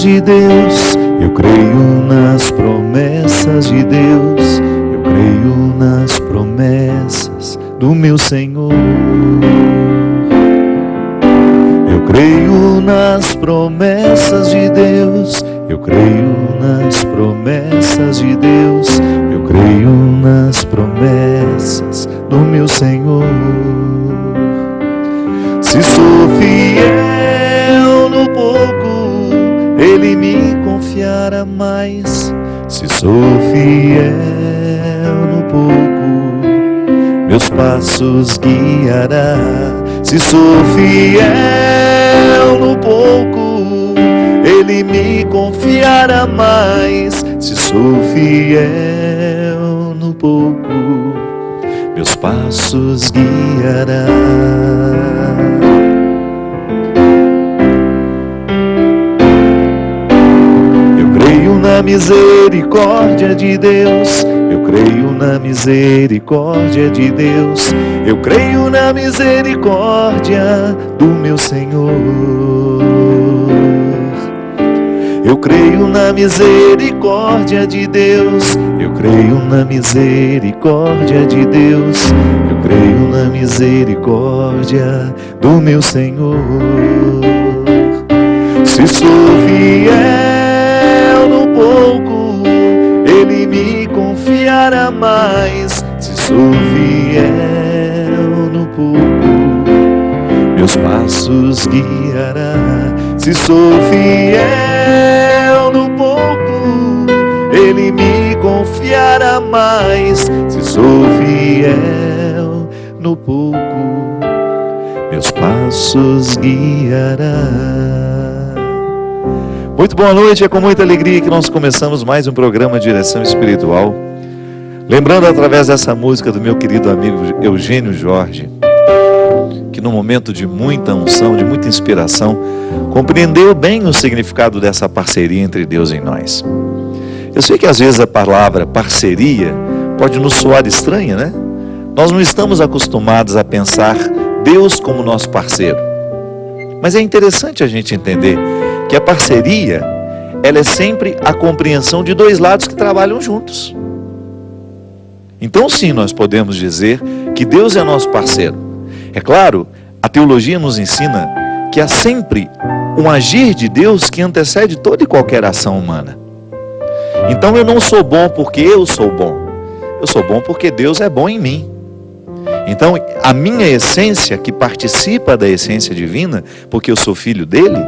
promessas de Deus, eu creio nas promessas de Deus, eu creio nas promessas do meu Senhor. Eu creio nas promessas de Deus, eu creio nas promessas de Deus, eu creio nas promessas do meu Senhor. Se sou fiel no pouco, Ele me confiará mais. Se sou fiel no pouco, meus passos guiará. Se sou fiel no pouco, Ele me confiará mais. Se sou fiel no pouco, meus passos guiará. Eu creio na misericórdia de Deus, eu creio na misericórdia de Deus, eu creio na misericórdia do meu Senhor. Eu creio na misericórdia de Deus, eu creio na misericórdia de Deus, eu creio na misericórdia do meu Senhor. Se sou fiel no pouco, Ele me confiará mais. Se sou fiel no pouco, meus passos guiará. Se sou fiel no pouco, Ele me confiará mais. Se sou fiel no pouco, meus passos guiará. Muito boa noite, é com muita alegria que nós começamos mais um programa Direção Espiritual. Lembrando através dessa música do meu querido amigo Eugênio Jorge, que no momento de muita unção, de muita inspiração, compreendeu bem o significado dessa parceria entre Deus e nós. Eu sei que às vezes a palavra parceria pode nos soar estranha, né? Nós não estamos acostumados a pensar Deus como nosso parceiro. Mas é interessante a gente entender que a parceria, ela é sempre a compreensão de dois lados que trabalham juntos. Então sim, nós podemos dizer que Deus é nosso parceiro. É claro, a teologia nos ensina que há sempre um agir de Deus que antecede toda e qualquer ação humana. Então eu não sou bom porque eu sou bom. Eu sou bom porque Deus é bom em mim. Então a minha essência, que participa da essência divina, porque eu sou filho dele,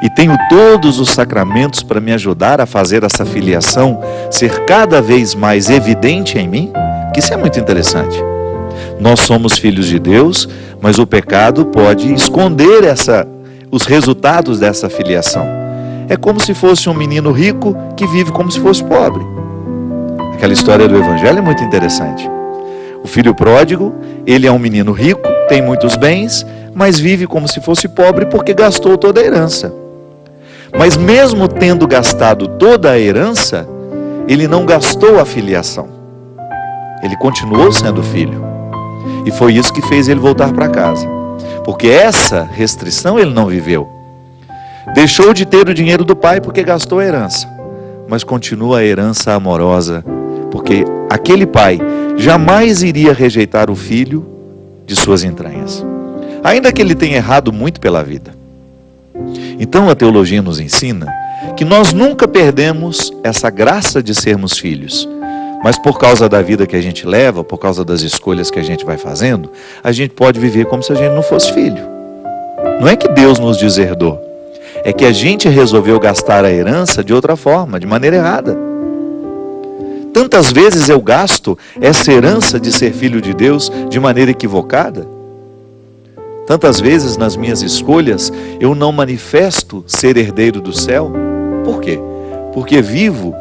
e tenho todos os sacramentos para me ajudar a fazer essa filiação ser cada vez mais evidente em mim, que isso é muito interessante. Nós somos filhos de Deus, mas o pecado pode esconder os resultados dessa filiação. É como se fosse um menino rico que vive como se fosse pobre. Aquela história do Evangelho é muito interessante. O filho pródigo, ele é um menino rico, tem muitos bens, mas vive como se fosse pobre porque gastou toda a herança. Mas mesmo tendo gastado toda a herança, ele não gastou a filiação. Ele continuou sendo filho. E foi isso que fez ele voltar para casa. Porque essa restrição ele não viveu. Deixou de ter o dinheiro do pai porque gastou a herança. Mas continua a herança amorosa. Porque aquele pai jamais iria rejeitar o filho de suas entranhas. Ainda que ele tenha errado muito pela vida. Então a teologia nos ensina que nós nunca perdemos essa graça de sermos filhos. Mas por causa da vida que a gente leva, por causa das escolhas que a gente vai fazendo, a gente pode viver como se a gente não fosse filho. Não é que Deus nos deserdou. É que a gente resolveu gastar a herança de outra forma, de maneira errada. Tantas vezes eu gasto essa herança de ser filho de Deus de maneira equivocada. Tantas vezes nas minhas escolhas eu não manifesto ser herdeiro do céu. Por quê? Porque vivo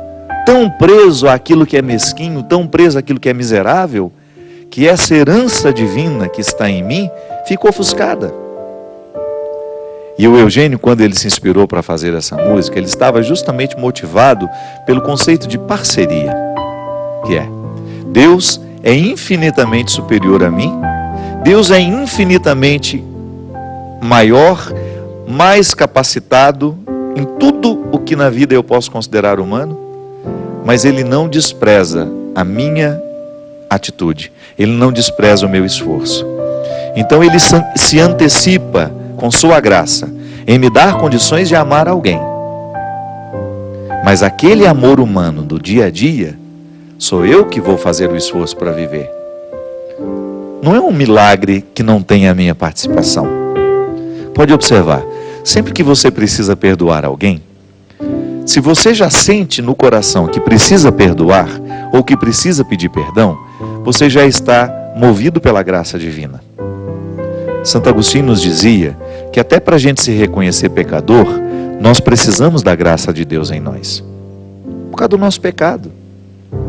tão preso àquilo que é mesquinho, tão preso àquilo que é miserável, que essa herança divina que está em mim ficou ofuscada. E o Eugênio, quando ele se inspirou para fazer essa música, ele estava justamente motivado pelo conceito de parceria, que é: Deus é infinitamente superior a mim, Deus é infinitamente maior, mais capacitado em tudo o que na vida eu posso considerar humano, mas Ele não despreza a minha atitude, Ele não despreza o meu esforço. Então Ele se antecipa com sua graça em me dar condições de amar alguém. Mas aquele amor humano do dia a dia, sou eu que vou fazer o esforço para viver. Não é um milagre que não tenha a minha participação. Pode observar, sempre que você precisa perdoar alguém, se você já sente no coração que precisa perdoar, ou que precisa pedir perdão, você já está movido pela graça divina. Santo Agostinho nos dizia que até para a gente se reconhecer pecador, nós precisamos da graça de Deus em nós. Por causa do nosso pecado.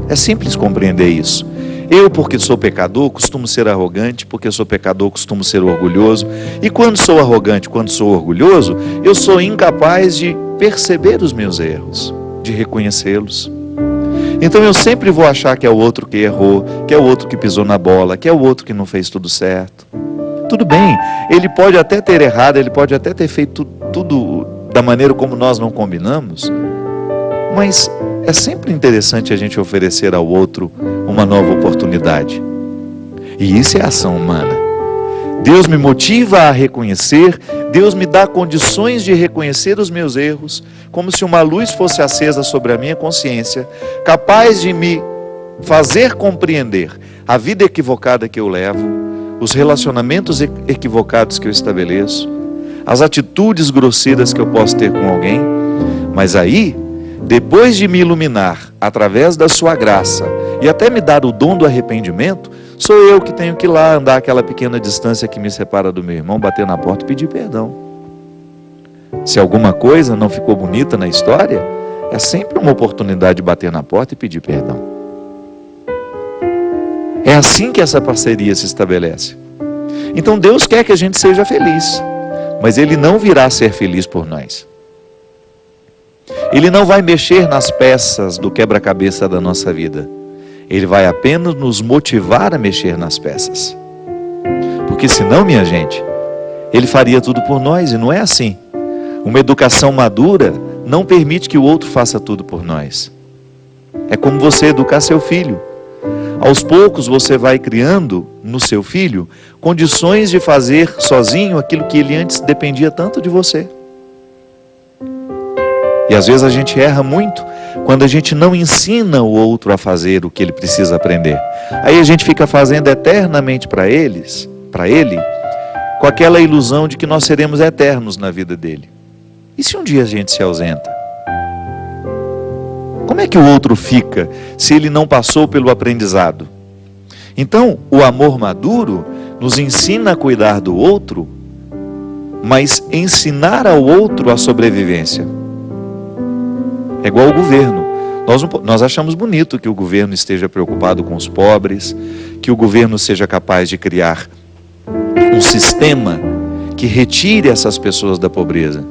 É simples compreender isso. Eu, porque sou pecador, costumo ser arrogante, porque sou pecador, costumo ser orgulhoso. E quando sou arrogante, quando sou orgulhoso, eu sou incapaz de perceber os meus erros, de reconhecê-los. Então eu sempre vou achar que é o outro que errou, que é o outro que pisou na bola, que é o outro que não fez tudo certo. Tudo bem, ele pode até ter errado, ele pode até ter feito tudo da maneira como nós não combinamos, mas é sempre interessante a gente oferecer ao outro uma nova oportunidade. E isso é ação humana. Deus me motiva a reconhecer, Deus me dá condições de reconhecer os meus erros, como se uma luz fosse acesa sobre a minha consciência, capaz de me fazer compreender a vida equivocada que eu levo, os relacionamentos equivocados que eu estabeleço, as atitudes grosseiras que eu posso ter com alguém. Mas aí, depois de me iluminar através da sua graça e até me dar o dom do arrependimento, sou eu que tenho que ir lá andar aquela pequena distância que me separa do meu irmão, bater na porta e pedir perdão. Se alguma coisa não ficou bonita na história, é sempre uma oportunidade de bater na porta e pedir perdão. É assim que essa parceria se estabelece. Então Deus quer que a gente seja feliz, mas Ele não virá ser feliz por nós. Ele não vai mexer nas peças do quebra-cabeça da nossa vida. Ele vai apenas nos motivar a mexer nas peças. Porque senão, minha gente, Ele faria tudo por nós, e não é assim. Uma educação madura não permite que o outro faça tudo por nós. É como você educar seu filho. Aos poucos você vai criando no seu filho condições de fazer sozinho aquilo que ele antes dependia tanto de você. E às vezes a gente erra muito quando a gente não ensina o outro a fazer o que ele precisa aprender. Aí a gente fica fazendo eternamente para ele, com aquela ilusão de que nós seremos eternos na vida dele. E se um dia a gente se ausenta? Como é que o outro fica se ele não passou pelo aprendizado? Então, o amor maduro nos ensina a cuidar do outro, mas ensinar ao outro a sobrevivência. É igual ao governo. Nós achamos bonito que o governo esteja preocupado com os pobres, que o governo seja capaz de criar um sistema que retire essas pessoas da pobreza.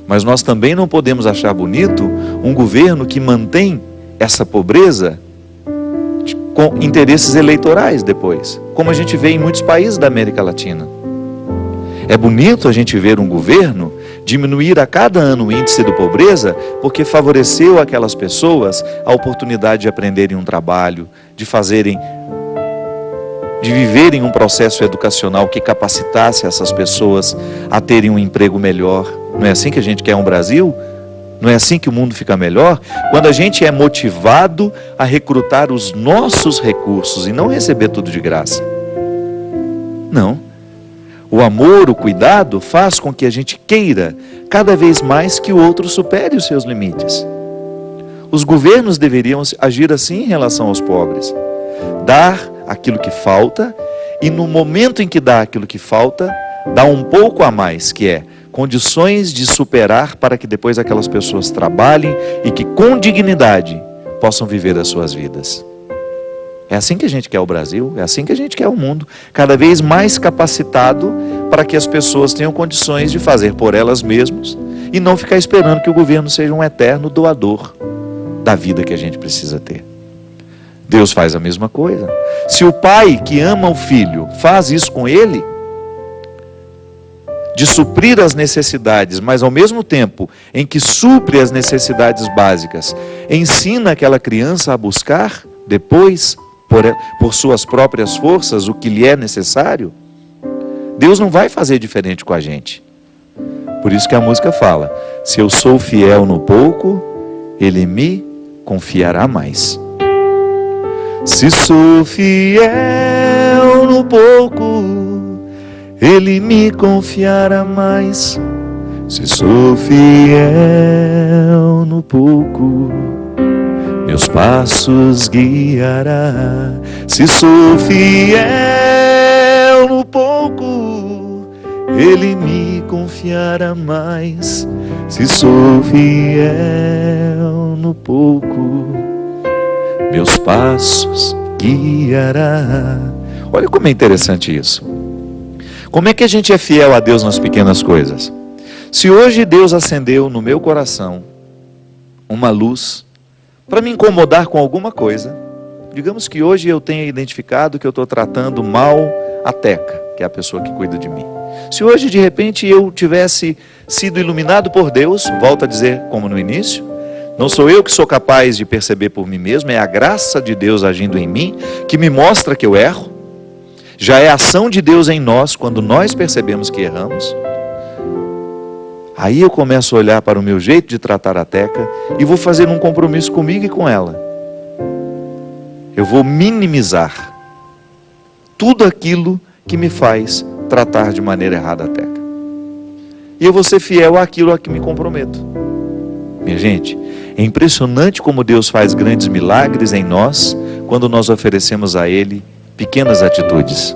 Mas nós também não podemos achar bonito um governo que mantém essa pobreza com interesses eleitorais depois, como a gente vê em muitos países da América Latina. É bonito a gente ver um governo diminuir a cada ano o índice de pobreza, porque favoreceu aquelas pessoas a oportunidade de aprenderem um trabalho, de viverem um processo educacional que capacitasse essas pessoas a terem um emprego melhor. Não é assim que a gente quer um Brasil? Não é assim que o mundo fica melhor? Quando a gente é motivado a recrutar os nossos recursos e não receber tudo de graça. Não. O amor, o cuidado faz com que a gente queira cada vez mais que o outro supere os seus limites. Os governos deveriam agir assim em relação aos pobres. Dar aquilo que falta e no momento em que dá aquilo que falta, dá um pouco a mais, que é condições de superar para que depois aquelas pessoas trabalhem e que com dignidade possam viver as suas vidas. É assim que a gente quer o Brasil, é assim que a gente quer o mundo, cada vez mais capacitado para que as pessoas tenham condições de fazer por elas mesmas e não ficar esperando que o governo seja um eterno doador da vida que a gente precisa ter. Deus faz a mesma coisa. Se o pai que ama o filho faz isso com ele, de suprir as necessidades, mas ao mesmo tempo em que supre as necessidades básicas, ensina aquela criança a buscar depois, por suas próprias forças, o que lhe é necessário, Deus não vai fazer diferente com a gente. Por isso que a música fala: se eu sou fiel no pouco, Ele me confiará mais. Se sou fiel no pouco, Ele me confiará mais. Se sou fiel no pouco, meus passos guiará. Se sou fiel no pouco, Ele me confiará mais. Se sou fiel no pouco, meus passos guiará. Olha como é interessante isso. Como é que a gente é fiel a Deus nas pequenas coisas? Se hoje Deus acendeu no meu coração uma luz para me incomodar com alguma coisa, digamos que hoje eu tenha identificado que eu estou tratando mal a Teca, que é a pessoa que cuida de mim. Se hoje de repente eu tivesse sido iluminado por Deus, volto a dizer como no início, não sou eu que sou capaz de perceber por mim mesmo, é a graça de Deus agindo em mim, que me mostra que eu erro. Já é a ação de Deus em nós, quando nós percebemos que erramos. Aí eu começo a olhar para o meu jeito de tratar a Teca e vou fazer um compromisso comigo e com ela. Eu vou minimizar tudo aquilo que me faz tratar de maneira errada a Teca. E eu vou ser fiel àquilo a que me comprometo. Minha gente, é impressionante como Deus faz grandes milagres em nós quando nós oferecemos a Ele pequenas atitudes.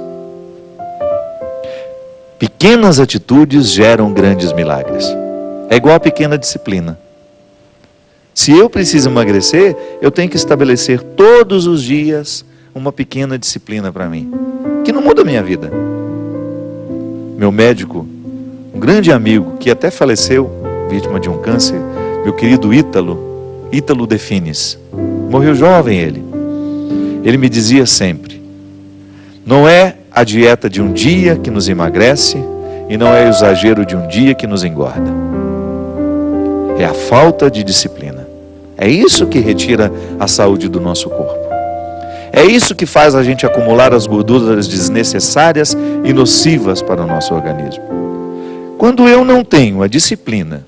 Pequenas atitudes geram grandes milagres. É igual a pequena disciplina. Se eu preciso emagrecer, eu tenho que estabelecer todos os dias uma pequena disciplina para mim, que não muda a minha vida. Meu médico, um grande amigo, que até faleceu, vítima de um câncer, meu querido Ítalo Defines, morreu jovem ele me dizia sempre: não é a dieta de um dia que nos emagrece e não é o exagero de um dia que nos engorda. É a falta de disciplina. É isso que retira a saúde do nosso corpo. É isso que faz a gente acumular as gorduras desnecessárias e nocivas para o nosso organismo. Quando eu não tenho a disciplina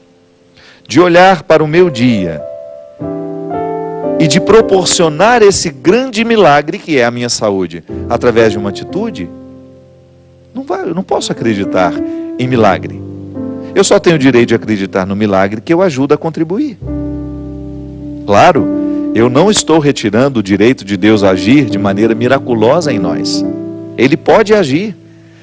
de olhar para o meu dia e de proporcionar esse grande milagre que é a minha saúde através de uma atitude, eu não posso acreditar em milagre. Eu só tenho o direito de acreditar no milagre que eu ajudo a contribuir. Claro, eu não estou retirando o direito de Deus agir de maneira miraculosa em nós. Ele pode agir.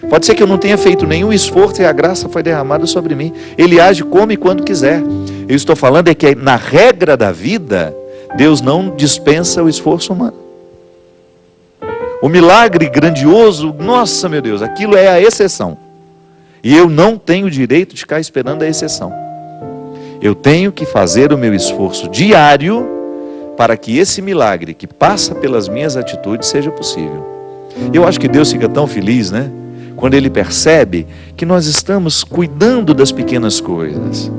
Pode ser que eu não tenha feito nenhum esforço e a graça foi derramada sobre mim. Ele age como e quando quiser. Eu estou falando é que na regra da vida, Deus não dispensa o esforço humano. O milagre grandioso, nossa meu Deus, aquilo é a exceção. E eu não tenho o direito de ficar esperando a exceção. Eu tenho que fazer o meu esforço diário para que esse milagre que passa pelas minhas atitudes seja possível. Eu acho que Deus fica tão feliz, né? Quando Ele percebe que nós estamos cuidando das pequenas coisas.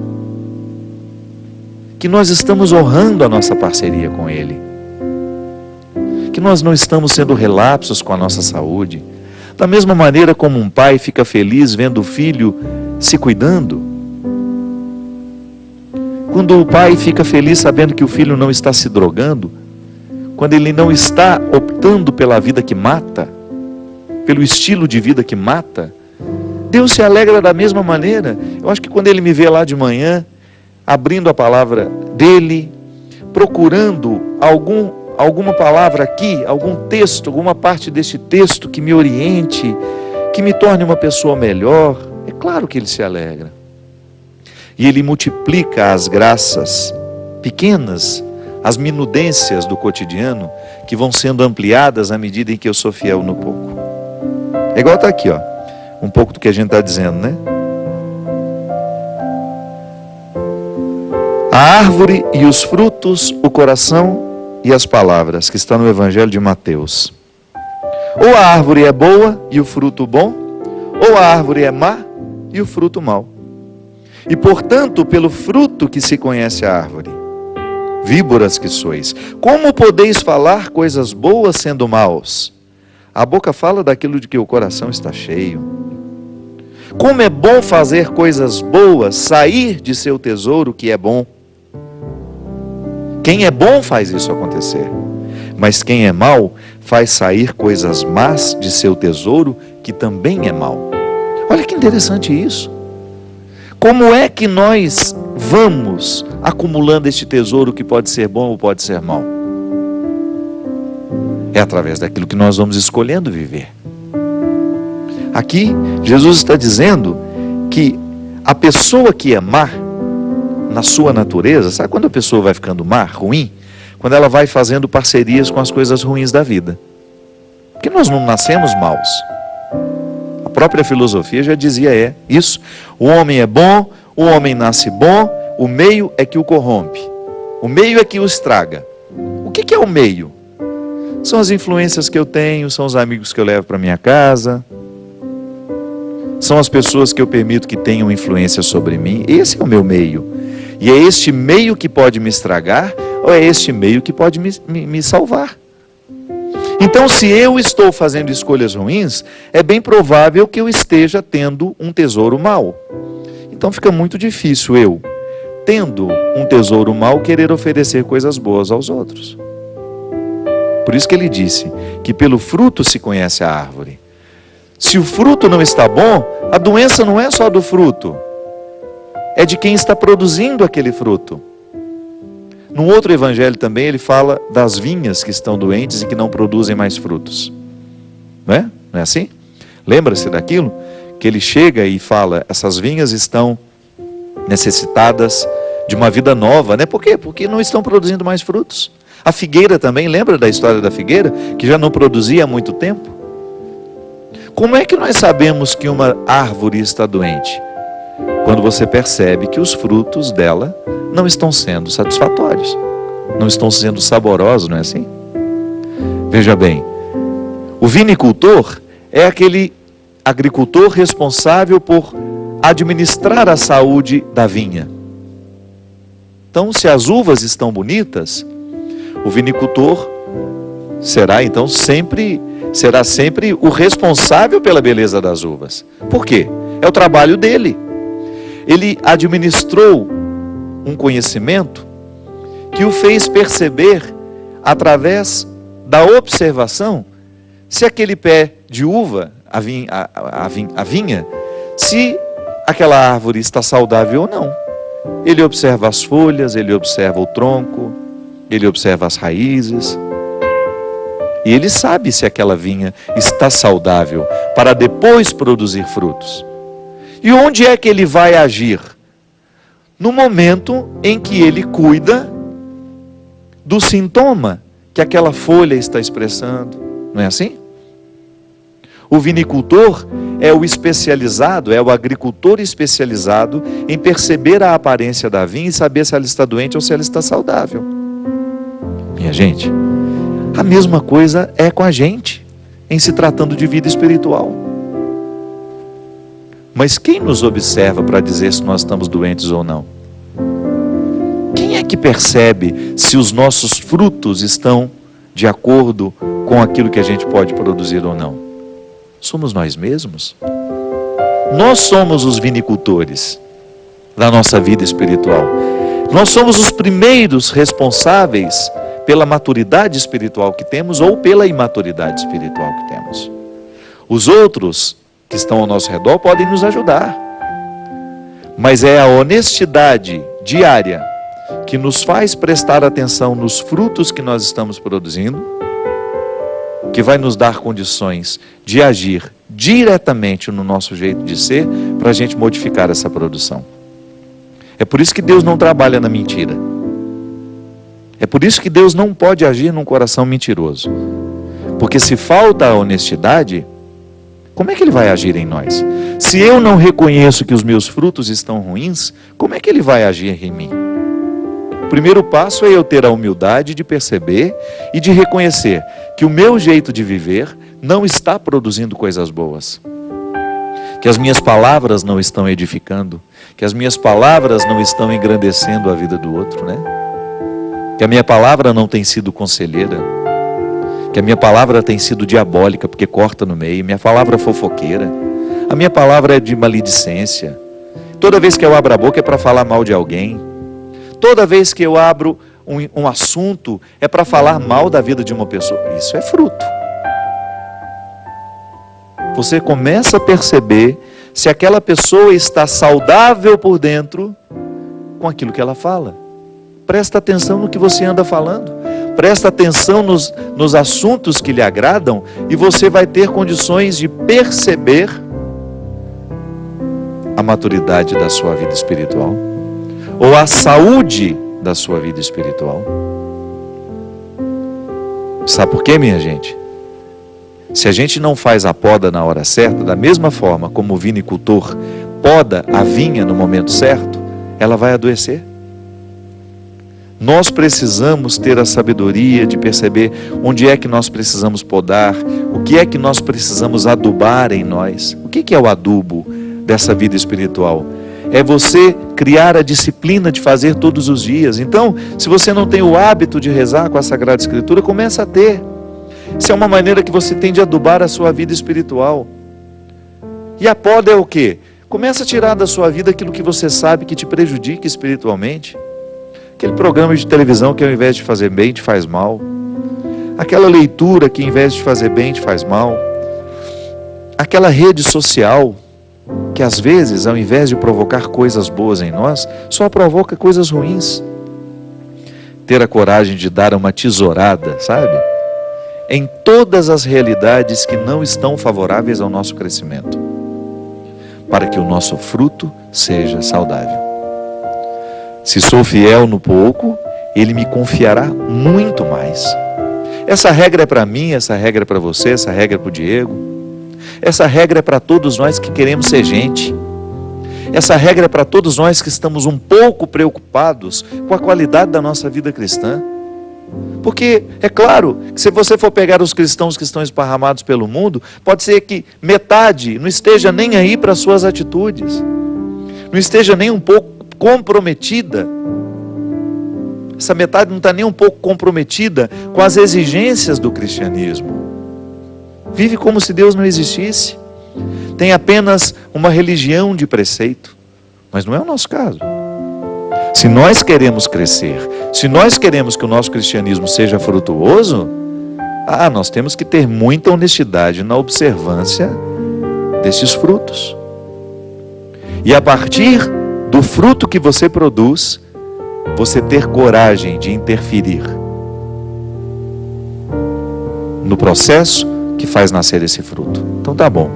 Que nós estamos honrando a nossa parceria com Ele. Que nós não estamos sendo relapsos com a nossa saúde. Da mesma maneira como um pai fica feliz vendo o filho se cuidando. Quando o pai fica feliz sabendo que o filho não está se drogando. Quando ele não está optando pela vida que mata, pelo estilo de vida que mata, Deus se alegra da mesma maneira. Eu acho que quando Ele me vê lá de manhã, abrindo a palavra dEle, procurando alguma palavra aqui, algum texto, alguma parte deste texto que me oriente, que me torne uma pessoa melhor, é claro que Ele se alegra. E Ele multiplica as graças pequenas, as minudências do cotidiano, que vão sendo ampliadas à medida em que eu sou fiel no pouco. É igual está aqui, ó, um pouco do que a gente está dizendo, né? A árvore e os frutos, o coração e as palavras, que está no Evangelho de Mateus. Ou a árvore é boa e o fruto bom, ou a árvore é má e o fruto mau. E portanto, pelo fruto que se conhece a árvore. Víboras que sois, como podeis falar coisas boas sendo maus? A boca fala daquilo de que o coração está cheio. Como é bom fazer coisas boas, sair de seu tesouro que é bom. Quem é bom faz isso acontecer. Mas quem é mau faz sair coisas más de seu tesouro que também é mau. Olha que interessante isso. Como é que nós vamos acumulando este tesouro que pode ser bom ou pode ser mau? É através daquilo que nós vamos escolhendo viver. Aqui, Jesus está dizendo que a pessoa que é má, na sua natureza, sabe quando a pessoa vai ficando má, ruim? Quando ela vai fazendo parcerias com as coisas ruins da vida. Porque nós não nascemos maus. A própria filosofia já dizia isso. O homem é bom, o homem nasce bom, o meio é que o corrompe. O meio é que o estraga. O que é o meio? São as influências que eu tenho, são os amigos que eu levo para minha casa, são as pessoas que eu permito que tenham influência sobre mim. Esse é o meu meio. E é este meio que pode me estragar, ou é este meio que pode me salvar. Então, se eu estou fazendo escolhas ruins, é bem provável que eu esteja tendo um tesouro mau. Então fica muito difícil eu, tendo um tesouro mau, querer oferecer coisas boas aos outros. Por isso que ele disse que pelo fruto se conhece a árvore. Se o fruto não está bom, a doença não é só do fruto, é de quem está produzindo aquele fruto. No outro evangelho também ele fala das vinhas que estão doentes e que não produzem mais frutos. Não é? Não é assim? Lembra-se daquilo? Que ele chega e fala, essas vinhas estão necessitadas de uma vida nova, né? Por quê? Porque não estão produzindo mais frutos. A figueira também, lembra da história da figueira? Que já não produzia há muito tempo. Como é que nós sabemos que uma árvore está doente? Quando você percebe que os frutos dela não estão sendo satisfatórios, não estão sendo saborosos, não é assim? Veja bem, o vinicultor é aquele agricultor responsável por administrar a saúde da vinha. Então, se as uvas estão bonitas, o vinicultor será sempre o responsável pela beleza das uvas. Por quê? É o trabalho dele. Ele administrou um conhecimento que o fez perceber, através da observação, se aquele pé de uva, a vinha, se aquela árvore está saudável ou não. Ele observa as folhas, ele observa o tronco, ele observa as raízes, e ele sabe se aquela vinha está saudável para depois produzir frutos. E onde é que ele vai agir? No momento em que ele cuida do sintoma que aquela folha está expressando. Não é assim? O vinicultor é o especializado, é o agricultor especializado em perceber a aparência da vinha e saber se ela está doente ou se ela está saudável. Minha gente, a mesma coisa é com a gente, em se tratando de vida espiritual. Mas quem nos observa para dizer se nós estamos doentes ou não? Quem é que percebe se os nossos frutos estão de acordo com aquilo que a gente pode produzir ou não? Somos nós mesmos. Nós somos os vinicultores da nossa vida espiritual. Nós somos os primeiros responsáveis pela maturidade espiritual que temos ou pela imaturidade espiritual que temos. Os outros que estão ao nosso redor podem nos ajudar, mas é a honestidade diária que nos faz prestar atenção nos frutos que nós estamos produzindo, que vai nos dar condições de agir diretamente no nosso jeito de ser, para a gente modificar essa produção. É por isso que Deus não trabalha na mentira. É por isso que Deus não pode agir num coração mentiroso. Porque se falta a honestidade, como é que Ele vai agir em nós? Se eu não reconheço que os meus frutos estão ruins, como é que Ele vai agir em mim? O primeiro passo é eu ter a humildade de perceber e de reconhecer que o meu jeito de viver não está produzindo coisas boas. que as minhas palavras não estão edificando, que as minhas palavras não estão engrandecendo a vida do outro, né? Que a minha palavra não tem sido conselheira, que a minha palavra tem sido diabólica, porque corta no meio, minha palavra é fofoqueira, a minha palavra é de maledicência. Toda vez que eu abro a boca é para falar mal de alguém, toda vez que eu abro um assunto é para falar mal da vida de uma pessoa. Isso é fruto. Você começa a perceber se aquela pessoa está saudável por dentro com aquilo que ela fala. Presta atenção no que você anda falando. Presta atenção nos assuntos que lhe agradam e você vai ter condições de perceber a maturidade da sua vida espiritual ou a saúde da sua vida espiritual. Sabe por quê, minha gente? Se a gente não faz a poda na hora certa, da mesma forma como o vinicultor poda a vinha no momento certo, ela vai adoecer. Nós precisamos ter a sabedoria de perceber onde é que nós precisamos podar, o que é que nós precisamos adubar em nós. O que é o adubo dessa vida espiritual? É você criar a disciplina de fazer todos os dias. Então, se você não tem o hábito de rezar com a Sagrada Escritura, começa a ter. Isso é uma maneira que você tem de adubar a sua vida espiritual. E a poda é o quê? Começa a tirar da sua vida aquilo que você sabe que te prejudica espiritualmente. Aquele programa de televisão que ao invés de fazer bem, te faz mal. Aquela leitura que ao invés de fazer bem, te faz mal. Aquela rede social que às vezes, ao invés de provocar coisas boas em nós, só provoca coisas ruins. Ter a coragem de dar uma tesourada, sabe? Em todas as realidades que não estão favoráveis ao nosso crescimento, para que o nosso fruto seja saudável. Se sou fiel no pouco, Ele me confiará muito mais. Essa regra é para mim, essa regra é para você, essa regra é para o Diego. Essa regra é para todos nós que queremos ser gente. Essa regra é para todos nós que estamos um pouco preocupados com a qualidade da nossa vida cristã. Porque, é claro, que se você for pegar os cristãos que estão esparramados pelo mundo, pode ser que metade não esteja nem aí para as suas atitudes, não esteja nem um pouco comprometida. Essa metade não está nem um pouco comprometida com as exigências do cristianismo. Vive como se Deus não existisse. Tem apenas uma religião de preceito. Mas não é o nosso caso. Se nós queremos crescer, se nós queremos que o nosso cristianismo seja frutuoso, nós temos que ter muita honestidade na observância desses frutos. E a partir do fruto que você produz, você ter coragem de interferir no processo que faz nascer esse fruto. Então tá bom,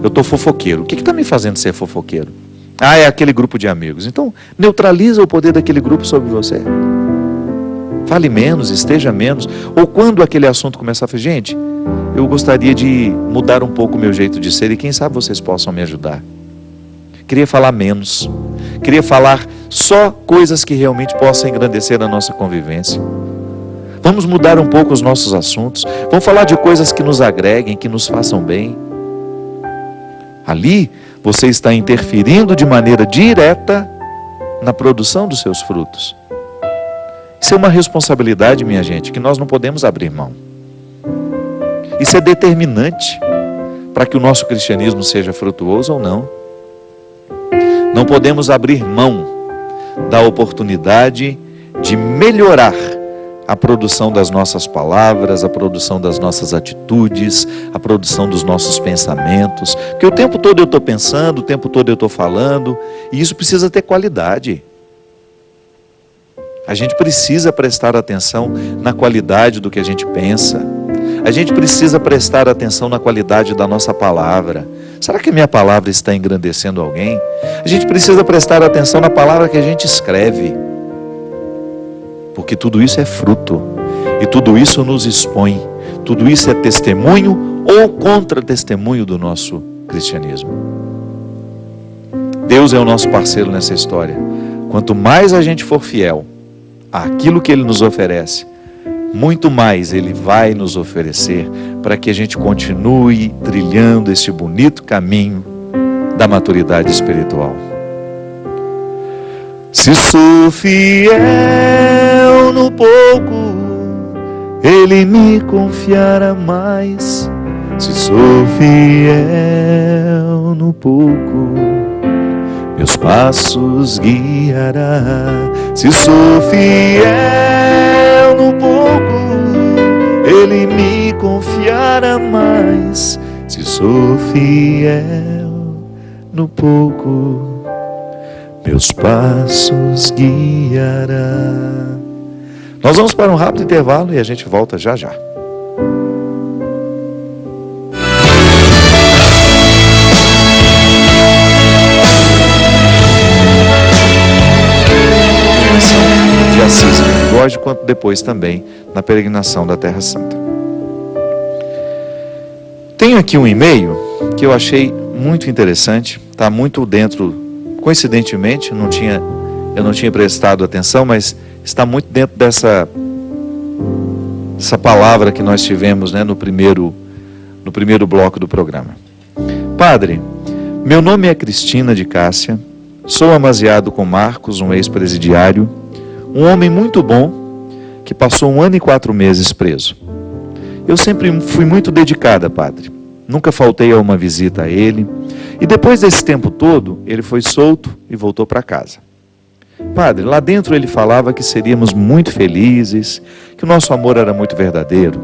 eu estou fofoqueiro. O que está me fazendo ser fofoqueiro? É aquele grupo de amigos. Então neutraliza o poder daquele grupo sobre você. Fale menos, esteja menos. Ou quando aquele assunto começar a falar, gente, eu gostaria de mudar um pouco o meu jeito de ser e quem sabe vocês possam me ajudar. Queria falar menos. Queria falar só coisas que realmente possam engrandecer a nossa convivência. Vamos mudar um pouco os nossos assuntos. Vamos falar de coisas que nos agreguem, que nos façam bem. Ali, você está interferindo de maneira direta na produção dos seus frutos. Isso é uma responsabilidade, minha gente, que nós não podemos abrir mão. Isso é determinante para que o nosso cristianismo seja frutuoso ou não. Não podemos abrir mão da oportunidade de melhorar a produção das nossas palavras, a produção das nossas atitudes, a produção dos nossos pensamentos. Porque o tempo todo eu estou pensando, o tempo todo eu estou falando, e isso precisa ter qualidade. A gente precisa prestar atenção na qualidade do que a gente pensa. A gente precisa prestar atenção na qualidade da nossa palavra. Será que a minha palavra está engrandecendo alguém? A gente precisa prestar atenção na palavra que a gente escreve. Porque tudo isso é fruto. E tudo isso nos expõe. Tudo isso é testemunho ou contra-testemunho do nosso cristianismo. Deus é o nosso parceiro nessa história. Quanto mais a gente for fiel àquilo que Ele nos oferece, muito mais Ele vai nos oferecer para que a gente continue trilhando este bonito caminho da maturidade espiritual. Se sou fiel no pouco, Ele me confiará mais. Se sou fiel no pouco, meus passos guiará. Se sou fiel no pouco, Ele me confiará mais. Se sou fiel no pouco, meus passos guiará. Nós vamos para um rápido intervalo e a gente volta já já. De Assis de Bigode, quanto depois também na peregrinação da Terra Santa. Tenho aqui um e-mail que eu achei muito interessante, está muito dentro, coincidentemente, eu não tinha prestado atenção, mas está muito dentro dessa palavra que nós tivemos, né, no primeiro bloco do programa. Padre, meu nome é Cristina de Cássia, sou amaziado com Marcos, um ex-presidiário, um homem muito bom, que passou 1 ano e 4 meses preso. Eu sempre fui muito dedicada, padre. Nunca faltei a uma visita a ele. E depois desse tempo todo, ele foi solto e voltou para casa. Padre, lá dentro ele falava que seríamos muito felizes, que o nosso amor era muito verdadeiro.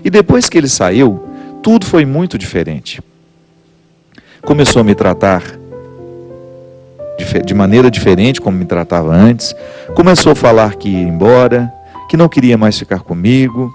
E depois que ele saiu, tudo foi muito diferente. Começou a me tratar de maneira diferente como me tratava antes. Começou a falar que ia embora, que não queria mais ficar comigo.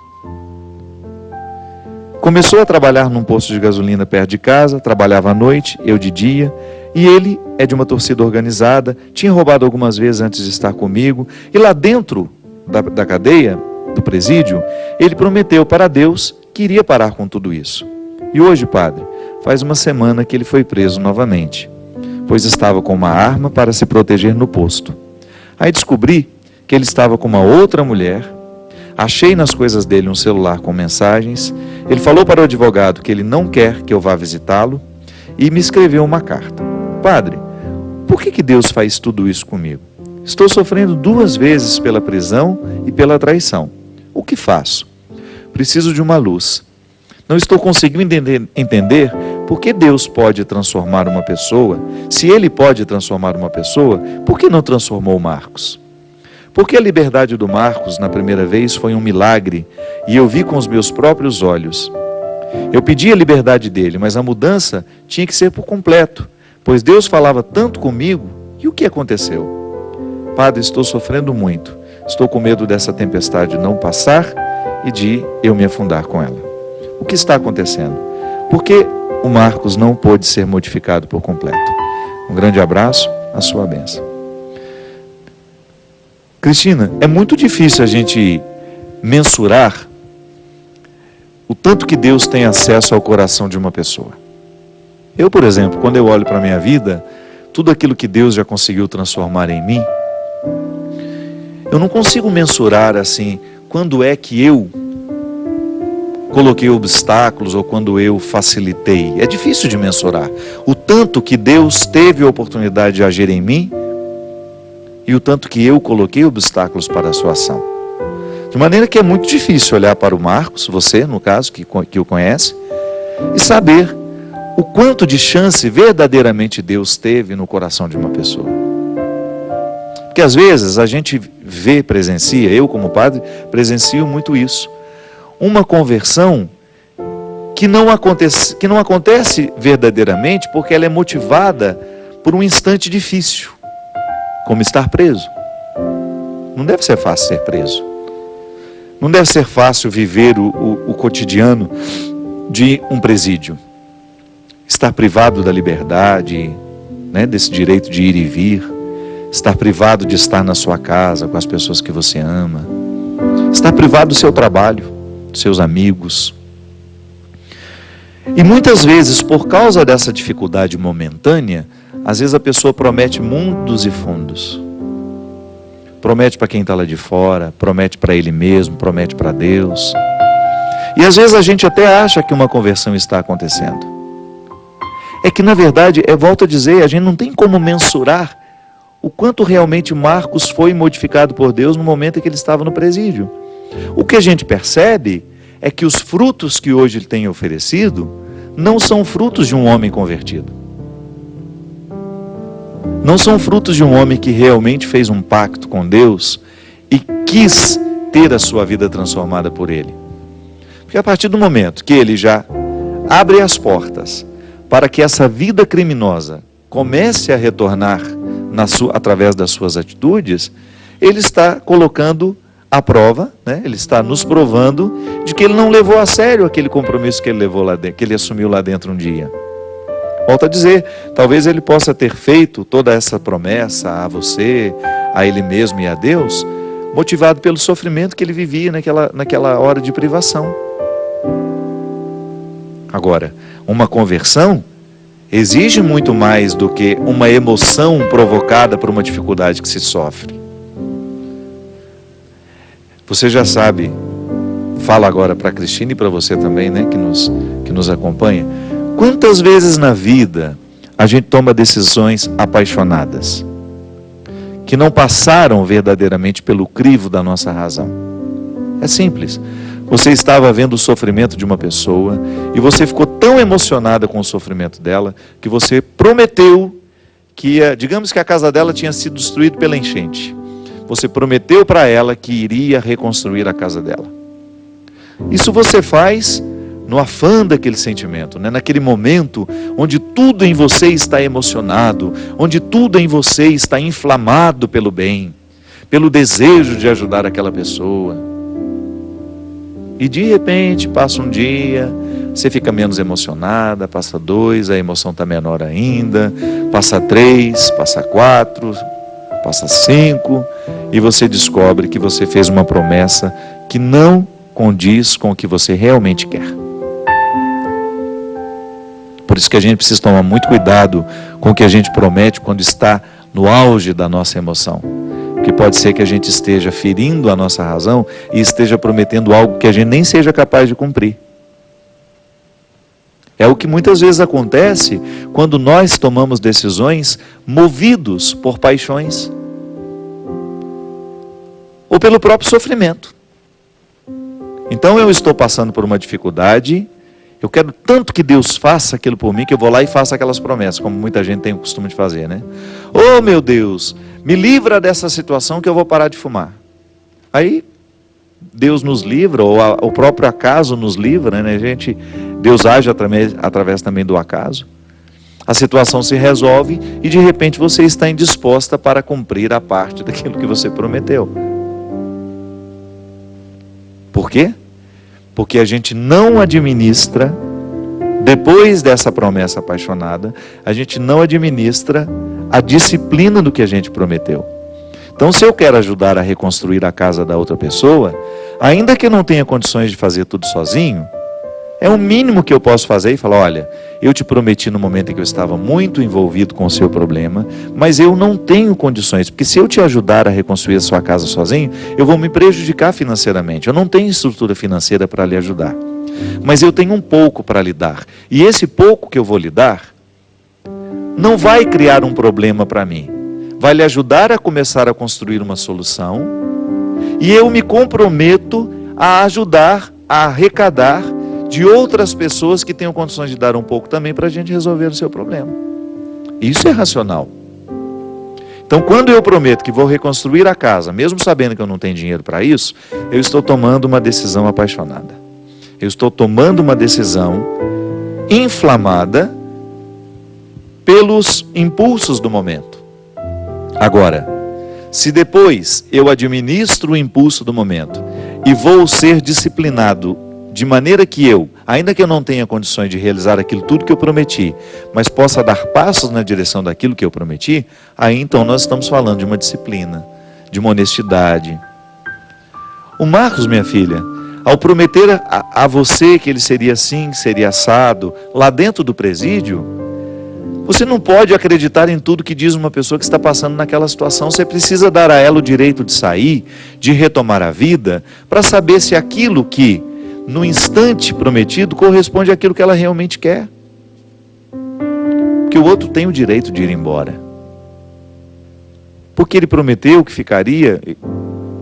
Começou a trabalhar num posto de gasolina perto de casa, trabalhava à noite, eu de dia, e ele é de uma torcida organizada, tinha roubado algumas vezes antes de estar comigo, e lá dentro da cadeia, do presídio, ele prometeu para Deus que iria parar com tudo isso. E hoje, padre, faz 1 semana que ele foi preso novamente, pois estava com uma arma para se proteger no posto. Aí descobri que ele estava com uma outra mulher. Achei nas coisas dele um celular com mensagens. Ele falou para o advogado que ele não quer que eu vá visitá-lo e me escreveu uma carta. Padre, por que Deus faz tudo isso comigo? Estou sofrendo 2 vezes pela prisão e pela traição. O que faço? Preciso de uma luz. Não estou conseguindo entender por que Deus pode transformar uma pessoa. Se Ele pode transformar uma pessoa, por que não transformou Marcos? Porque a liberdade do Marcos, na primeira vez, foi um milagre, e eu vi com os meus próprios olhos. Eu pedi a liberdade dele, mas a mudança tinha que ser por completo, pois Deus falava tanto comigo, e o que aconteceu? Padre, estou sofrendo muito, estou com medo dessa tempestade não passar e de eu me afundar com ela. O que está acontecendo? Por que o Marcos não pôde ser modificado por completo? Um grande abraço, a sua bênção. Cristina, é muito difícil a gente mensurar o tanto que Deus tem acesso ao coração de uma pessoa. Eu, por exemplo, quando eu olho para a minha vida, tudo aquilo que Deus já conseguiu transformar em mim, eu não consigo mensurar assim, quando é que eu coloquei obstáculos ou quando eu facilitei. É difícil de mensurar o tanto que Deus teve a oportunidade de agir em mim e o tanto que eu coloquei obstáculos para a sua ação. De maneira que é muito difícil olhar para o Marcos, você, no caso, que o conhece, e saber o quanto de chance verdadeiramente Deus teve no coração de uma pessoa. Porque às vezes a gente presencia, eu como padre, presencio muito isso. Uma conversão que não acontece verdadeiramente porque ela é motivada por um instante difícil. Como estar preso. Não deve ser fácil ser preso. Não deve ser fácil viver o cotidiano de um presídio. Estar privado da liberdade, né, desse direito de ir e vir. Estar privado de estar na sua casa com as pessoas que você ama. Estar privado do seu trabalho, dos seus amigos. E muitas vezes, por causa dessa dificuldade momentânea, às vezes a pessoa promete mundos e fundos. Promete para quem está lá de fora, promete para ele mesmo, promete para Deus. E às vezes a gente até acha que uma conversão está acontecendo. é que na verdade, volto a dizer, a gente não tem como mensurar o quanto realmente Marcos foi modificado por Deus no momento em que ele estava no presídio. O que a gente percebe é que os frutos que hoje ele tem oferecido não são frutos de um homem convertido. Não são frutos de um homem que realmente fez um pacto com Deus e quis ter a sua vida transformada por ele. Porque a partir do momento que ele já abre as portas para que essa vida criminosa comece a retornar através das suas atitudes, ele está colocando à prova, né? Ele está nos provando de que ele não levou a sério aquele compromisso que ele levou lá dentro, que ele assumiu lá dentro um dia. Volto a dizer, talvez ele possa ter feito toda essa promessa a você, a ele mesmo e a Deus, motivado pelo sofrimento que ele vivia naquela hora de privação. Agora, uma conversão exige muito mais do que uma emoção provocada por uma dificuldade que se sofre. Você já sabe, fala agora para a Cristina e para você também, né, que nos acompanha, quantas vezes na vida a gente toma decisões apaixonadas, que não passaram verdadeiramente pelo crivo da nossa razão. É simples. Você estava vendo o sofrimento de uma pessoa e você ficou tão emocionada com o sofrimento dela que você prometeu que, digamos que a casa dela tinha sido destruída pela enchente. Você prometeu para ela que iria reconstruir a casa dela. Isso você faz no afã daquele sentimento, né? Naquele momento onde tudo em você está emocionado, onde tudo em você está inflamado pelo bem, pelo desejo de ajudar aquela pessoa. E de repente passa um dia, você fica menos emocionada, passa 2, a emoção está menor ainda, passa 3, passa 4, passa 5, e você descobre que você fez uma promessa que não condiz com o que você realmente quer. Por isso que a gente precisa tomar muito cuidado com o que a gente promete quando está no auge da nossa emoção. Porque pode ser que a gente esteja ferindo a nossa razão e esteja prometendo algo que a gente nem seja capaz de cumprir. É o que muitas vezes acontece quando nós tomamos decisões movidos por paixões ou pelo próprio sofrimento. Então eu estou passando por uma dificuldade, eu quero tanto que Deus faça aquilo por mim, que eu vou lá e faço aquelas promessas, como muita gente tem o costume de fazer, né? Oh meu Deus, me livra dessa situação que eu vou parar de fumar. Aí Deus nos livra, ou o próprio acaso nos livra, né? Deus age através também do acaso. A situação se resolve e de repente você está indisposta para cumprir a parte daquilo que você prometeu. Por quê? Porque a gente não administra, depois dessa promessa apaixonada, a gente não administra a disciplina do que a gente prometeu. Então, se eu quero ajudar a reconstruir a casa da outra pessoa, ainda que eu não tenha condições de fazer tudo sozinho, é o mínimo que eu posso fazer e falar, olha, eu te prometi no momento em que eu estava muito envolvido com o seu problema, mas eu não tenho condições, porque se eu te ajudar a reconstruir a sua casa sozinho, eu vou me prejudicar financeiramente, eu não tenho estrutura financeira para lhe ajudar, mas eu tenho um pouco para lhe dar, e esse pouco que eu vou lhe dar, não vai criar um problema para mim, vai lhe ajudar a começar a construir uma solução, e eu me comprometo a ajudar, a arrecadar de outras pessoas que tenham condições de dar um pouco também para a gente resolver o seu problema. Isso é racional. Então, quando eu prometo que vou reconstruir a casa, mesmo sabendo que eu não tenho dinheiro para isso, eu estou tomando uma decisão apaixonada. Eu estou tomando uma decisão inflamada pelos impulsos do momento. Agora, se depois eu administro o impulso do momento e vou ser disciplinado de maneira que eu, ainda que eu não tenha condições de realizar aquilo tudo que eu prometi, mas possa dar passos na direção daquilo que eu prometi, aí então nós estamos falando de uma disciplina, de uma honestidade. O Marcos, minha filha, ao prometer a você que ele seria assim, que seria assado, lá dentro do presídio, você não pode acreditar em tudo que diz uma pessoa que está passando naquela situação. Você precisa dar a ela o direito de sair, de retomar a vida, para saber se aquilo que no instante prometido corresponde àquilo que ela realmente quer. Porque o outro tem o direito de ir embora. Porque ele prometeu que ficaria,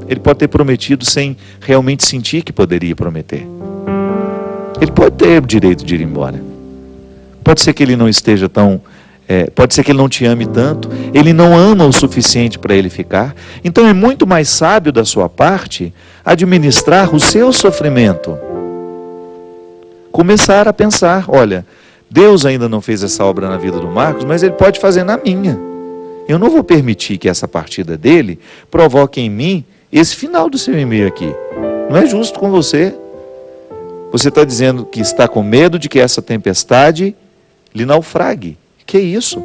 ele pode ter prometido sem realmente sentir que poderia prometer. Ele pode ter o direito de ir embora. Pode ser que ele não esteja tão... pode ser que ele não te ame tanto, ele não ama o suficiente para ele ficar. Então é muito mais sábio da sua parte administrar o seu sofrimento. Começar a pensar, olha, Deus ainda não fez essa obra na vida do Marcos, mas ele pode fazer na minha. Eu não vou permitir que essa partida dele provoque em mim esse final do seu e-mail aqui. Não é justo com você. Você está dizendo que está com medo de que essa tempestade lhe naufrague. Que isso?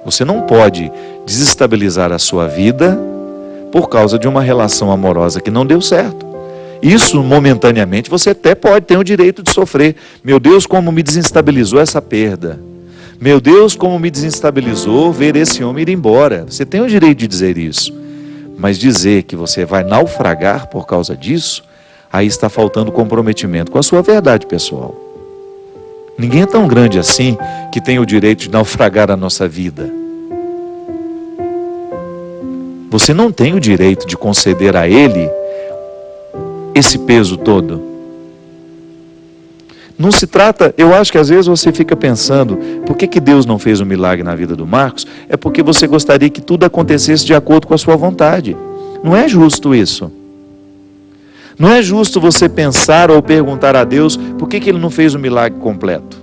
Você não pode desestabilizar a sua vida por causa de uma relação amorosa que não deu certo. Isso, momentaneamente, você até pode ter o direito de sofrer. Meu Deus, como me desestabilizou essa perda. Meu Deus, como me desestabilizou ver esse homem ir embora. Você tem o direito de dizer isso. Mas dizer que você vai naufragar por causa disso, aí está faltando comprometimento com a sua verdade pessoal. Ninguém é tão grande assim que tem o direito de naufragar a nossa vida. Você não tem o direito de conceder a ele esse peso todo. Não se trata, eu acho que às vezes você fica pensando, por que Deus não fez um milagre na vida do Marcos? É porque você gostaria que tudo acontecesse de acordo com a sua vontade. Não é justo isso. Não é justo você pensar ou perguntar a Deus por que Ele não fez o milagre completo.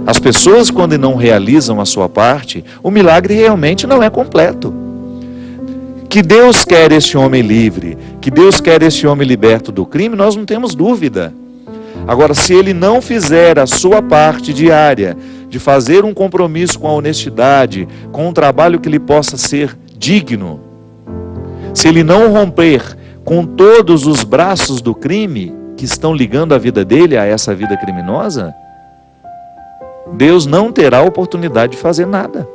As pessoas, quando não realizam a sua parte, o milagre realmente não é completo. Que Deus quer este homem livre, que Deus quer este homem liberto do crime, nós não temos dúvida. Agora, se ele não fizer a sua parte diária, de fazer um compromisso com a honestidade, com um trabalho que lhe possa ser digno, se ele não romper com todos os braços do crime que estão ligando a vida dele a essa vida criminosa, Deus não terá oportunidade de fazer nada.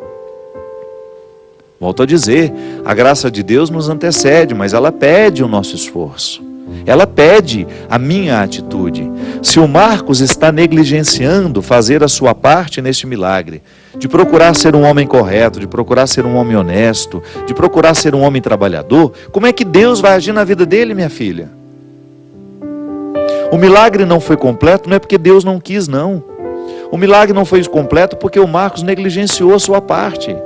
Volto a dizer, a graça de Deus nos antecede, mas ela pede o nosso esforço. Ela pede a minha atitude. Se o Marcos está negligenciando fazer a sua parte neste milagre, de procurar ser um homem correto, de procurar ser um homem honesto, de procurar ser um homem trabalhador, como é que Deus vai agir na vida dele, minha filha? O milagre não foi completo, não é porque Deus não quis, não. O milagre não foi completo porque o Marcos negligenciou a sua parte.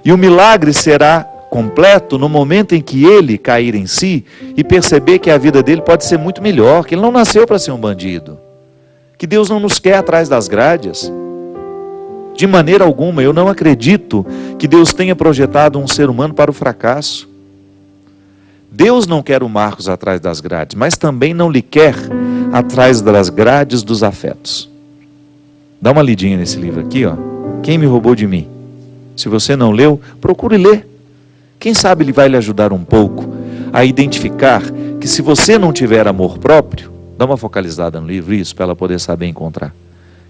E o milagre será completo no momento em que ele cair em si e perceber que a vida dele pode ser muito melhor, que ele não nasceu para ser um bandido, que Deus não nos quer atrás das grades. De maneira alguma, eu não acredito que Deus tenha projetado um ser humano para o fracasso. Deus não quer o Marcos atrás das grades, mas também não lhe quer atrás das grades dos afetos. Dá uma lidinha nesse livro aqui, ó. Quem me roubou de mim? Se você não leu, procure ler. Quem sabe ele vai lhe ajudar um pouco a identificar que se você não tiver amor próprio, dá uma focalizada no livro, isso, para ela poder saber encontrar.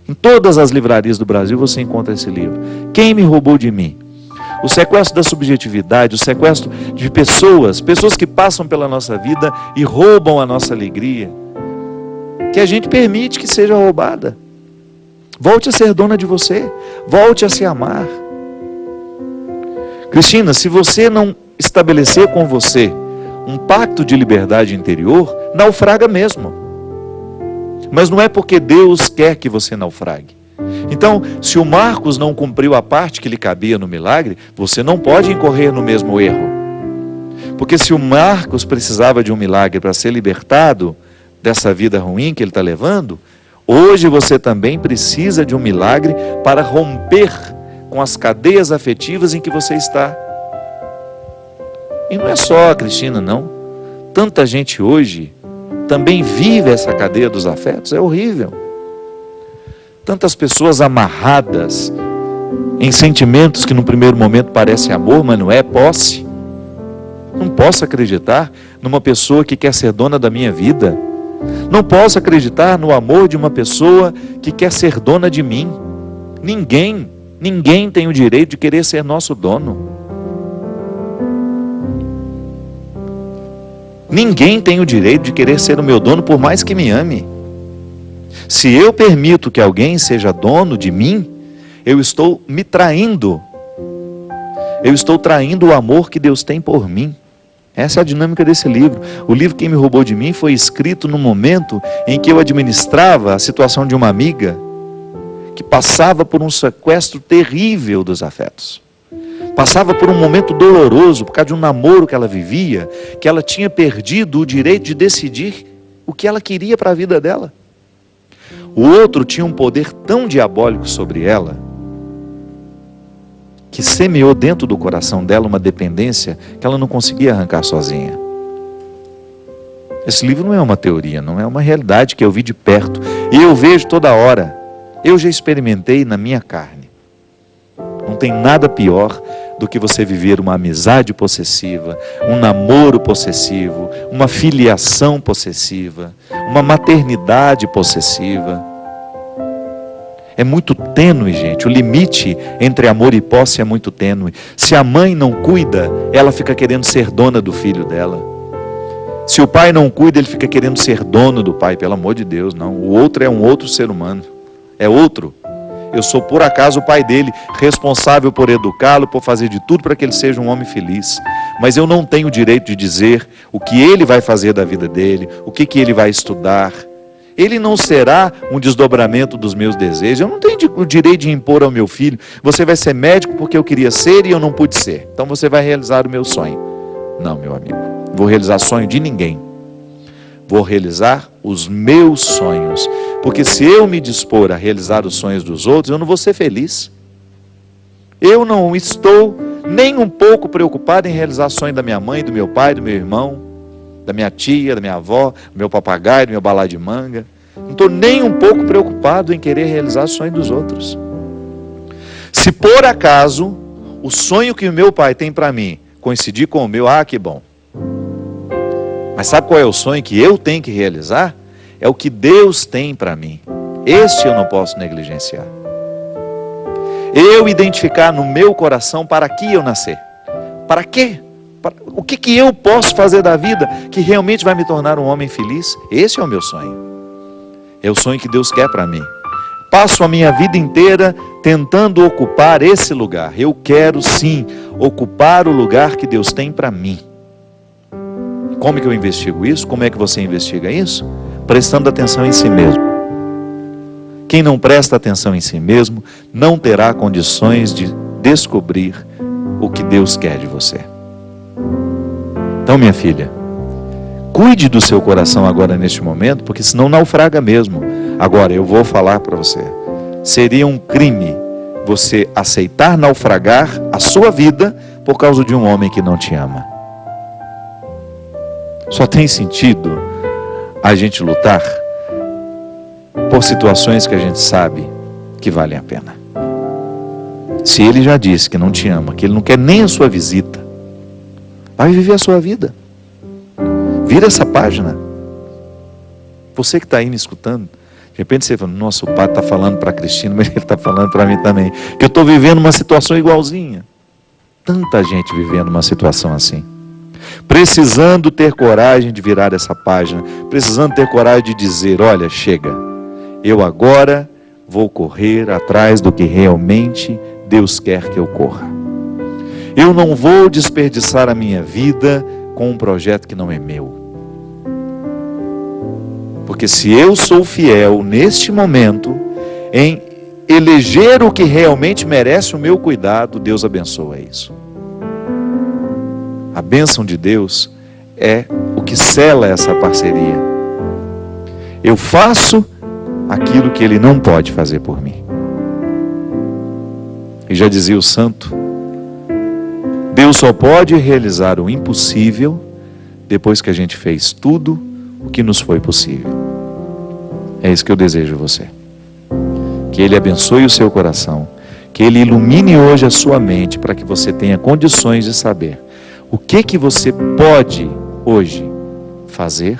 Em todas as livrarias do Brasil você encontra esse livro. Quem me roubou de mim? O sequestro da subjetividade, o sequestro de pessoas que passam pela nossa vida e roubam a nossa alegria, que a gente permite que seja roubada. Volte a ser dona de você, volte a se amar. Cristina, se você não estabelecer com você um pacto de liberdade interior, naufraga mesmo. Mas não é porque Deus quer que você naufrague. Então, se o Marcos não cumpriu a parte que lhe cabia no milagre, você não pode incorrer no mesmo erro. Porque se o Marcos precisava de um milagre para ser libertado dessa vida ruim que ele está levando, hoje você também precisa de um milagre para romper com as cadeias afetivas em que você está. E não é só a Cristina, não. Tanta gente hoje também vive essa cadeia dos afetos, é horrível. Tantas pessoas amarradas em sentimentos que no primeiro momento parecem amor, mas não é, posse. Não posso acreditar numa pessoa que quer ser dona da minha vida. Não posso acreditar no amor de uma pessoa que quer ser dona de mim. Ninguém tem o direito de querer ser nosso dono. Ninguém tem o direito de querer ser o meu dono, por mais que me ame. Se eu permito que alguém seja dono de mim, eu estou me traindo. Eu estou traindo o amor que Deus tem por mim. Essa é a dinâmica desse livro. O livro Quem Me Roubou de Mim foi escrito no momento em que eu administrava a situação de uma amiga que passava por um sequestro terrível dos afetos. Passava por um momento doloroso por causa de um namoro que ela vivia, que ela tinha perdido o direito de decidir o que ela queria para a vida dela. O outro tinha um poder tão diabólico sobre ela, que semeou dentro do coração dela uma dependência que ela não conseguia arrancar sozinha. Esse livro não é uma teoria, não é uma realidade que eu vi de perto, e eu vejo toda hora. Eu já experimentei na minha carne. Não tem nada pior do que você viver uma amizade possessiva, um namoro possessivo, uma filiação possessiva, uma maternidade possessiva. É muito tênue, gente. O limite entre amor e posse é muito tênue. Se a mãe não cuida, ela fica querendo ser dona do filho dela. Se o pai não cuida, ele fica querendo ser dono do pai. Pelo amor de Deus, não. O outro é um outro ser humano. É outro. Eu sou por acaso o pai dele, responsável por educá-lo, por fazer de tudo para que ele seja um homem feliz. Mas eu não tenho o direito de dizer o que ele vai fazer da vida dele, o que ele vai estudar. Ele não será um desdobramento dos meus desejos. Eu não tenho o direito de impor ao meu filho: você vai ser médico porque eu queria ser e eu não pude ser, então você vai realizar o meu sonho. Não, meu amigo, vou realizar sonho de ninguém. Vou realizar os meus sonhos. Porque se eu me dispor a realizar os sonhos dos outros, eu não vou ser feliz. Eu não estou nem um pouco preocupado em realizar o sonho da minha mãe, do meu pai, do meu irmão, da minha tia, da minha avó, do meu papagaio, do meu balá de manga. Não estou nem um pouco preocupado em querer realizar o sonho dos outros. Se por acaso o sonho que o meu pai tem para mim coincidir com o meu, que bom. Mas sabe qual é o sonho que eu tenho que realizar? É o que Deus tem para mim. Este eu não posso negligenciar. Eu identificar no meu coração para que eu nascer. Para quê? O que eu posso fazer da vida que realmente vai me tornar um homem feliz? Esse é o meu sonho. É o sonho que Deus quer para mim. Passo a minha vida inteira tentando ocupar esse lugar. Eu quero sim ocupar o lugar que Deus tem para mim. Como que eu investigo isso? Como é que você investiga isso? Prestando atenção em si mesmo. Quem não presta atenção em si mesmo não terá condições de descobrir o que Deus quer de você. Então, minha filha, cuide do seu coração agora neste momento, porque senão naufraga mesmo. Agora, eu vou falar para você. Seria um crime você aceitar naufragar a sua vida por causa de um homem que não te ama. Só tem sentido a gente lutar por situações que a gente sabe que valem a pena. Se ele já disse que não te ama, que ele não quer nem a sua visita, vai viver a sua vida. Vira essa página. Você que está aí me escutando, de repente você fala: nossa, o padre está falando para a Cristina, mas ele está falando para mim também, que eu estou vivendo uma situação igualzinha. Tanta gente vivendo uma situação assim. Precisando ter coragem de virar essa página, precisando ter coragem de dizer: olha, chega, eu agora vou correr atrás do que realmente Deus quer que eu corra. Eu não vou desperdiçar a minha vida com um projeto que não é meu. Porque se eu sou fiel neste momento em eleger o que realmente merece o meu cuidado, Deus abençoa isso. A bênção de Deus é o que sela essa parceria. Eu faço aquilo que Ele não pode fazer por mim. E já dizia o santo: Deus só pode realizar o impossível depois que a gente fez tudo o que nos foi possível. É isso que eu desejo a você. Que Ele abençoe o seu coração, que Ele ilumine hoje a sua mente para que você tenha condições de saber o que você pode hoje fazer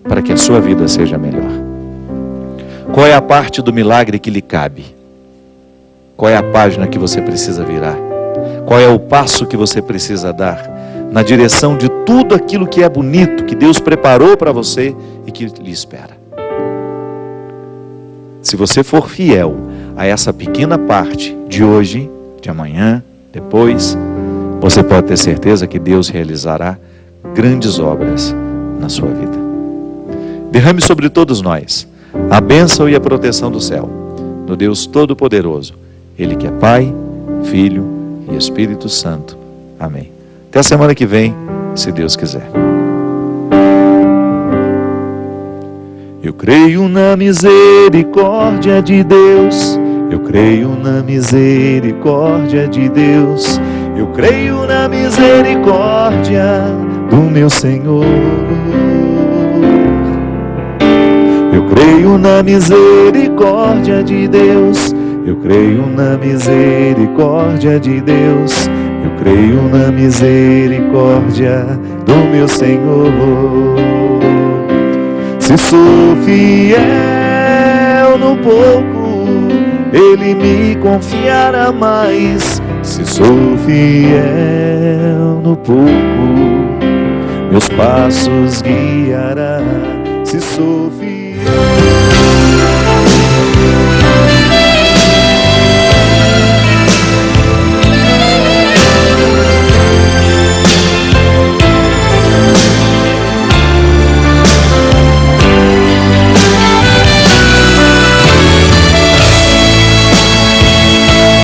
para que a sua vida seja melhor. Qual é a parte do milagre que lhe cabe? Qual é a página que você precisa virar? Qual é o passo que você precisa dar na direção de tudo aquilo que é bonito, que Deus preparou para você e que lhe espera? Se você for fiel a essa pequena parte de hoje, de amanhã, depois, você pode ter certeza que Deus realizará grandes obras na sua vida. Derrame sobre todos nós a bênção e a proteção do céu, do Deus Todo-Poderoso, Ele que é Pai, Filho e Espírito Santo. Amém. Até a semana que vem, se Deus quiser. Eu creio na misericórdia de Deus, eu creio na misericórdia de Deus, eu creio na misericórdia do meu Senhor. Eu creio na misericórdia de Deus, eu creio na misericórdia de Deus, eu creio na misericórdia do meu Senhor. Se sou fiel no pouco, Ele me confiará mais. Se sou fiel no pouco, meus passos guiará. Se sou fiel